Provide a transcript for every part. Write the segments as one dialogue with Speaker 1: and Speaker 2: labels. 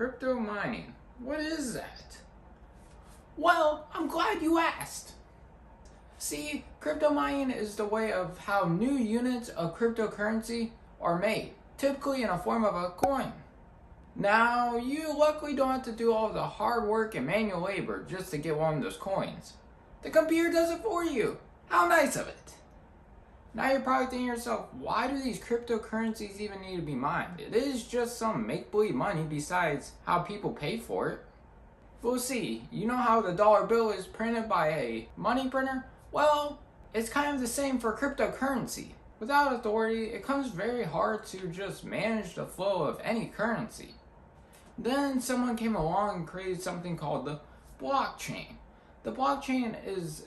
Speaker 1: Crypto mining. What is that?
Speaker 2: Well, I'm glad you asked.
Speaker 1: See, crypto mining is the way of how new units of cryptocurrency are made, typically in a form of a coin. Now, you luckily don't have to do all the hard work and manual labor just to get one of those coins. The computer does it for you. How nice of it. Now you're probably thinking to yourself, why do these cryptocurrencies even need to be mined? It is just some make-believe money besides how people pay for it. We'll see, you know how the dollar bill is printed by a money printer? Well, it's kind of the same for cryptocurrency. Without authority, it comes very hard to just manage the flow of any currency. Then someone came along and created something called the blockchain. The blockchain is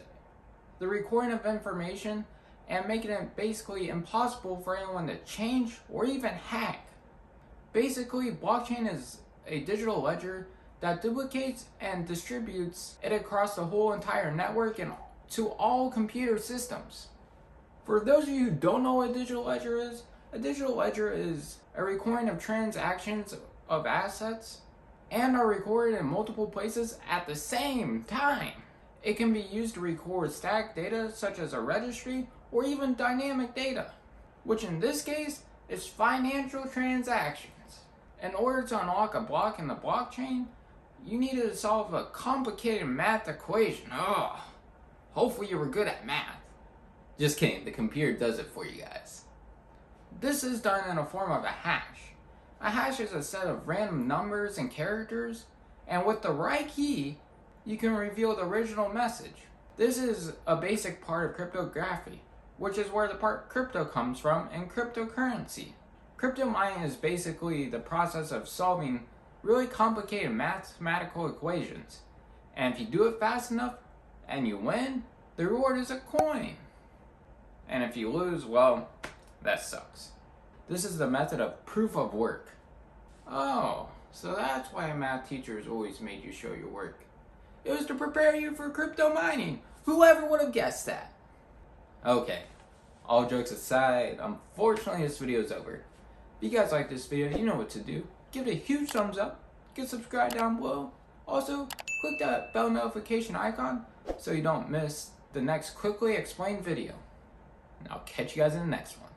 Speaker 1: the recording of information and making it basically impossible for anyone to change or even hack. Basically, blockchain is a digital ledger that duplicates and distributes it across the whole entire network and to all computer systems. For those of you who don't know what a digital ledger is a recording of transactions of assets and are recorded in multiple places at the same time. It can be used to record static data such as a registry or even dynamic data, which in this case is financial transactions. In order to unlock a block in the blockchain, you need to solve a complicated math equation. Hopefully you were good at math. Just kidding, the computer does it for you guys. This is done in a form of a hash. A hash is a set of random numbers and characters, and with the right key, you can reveal the original message. This is a basic part of cryptography, which is where the part crypto comes from in cryptocurrency. Crypto mining is basically the process of solving really complicated mathematical equations. And if you do it fast enough and you win, the reward is a coin. And if you lose, well, that sucks. This is the method of proof of work. Oh, so that's why math teachers always made you show your work. It was to prepare you for crypto mining. Whoever would have guessed that? Okay, all jokes aside, unfortunately this video is over. If you guys like this video, you know what to do. Give it a huge thumbs up, get subscribed down below. Also, click that bell notification icon so you don't miss the next quickly explained video. And I'll catch you guys in the next one.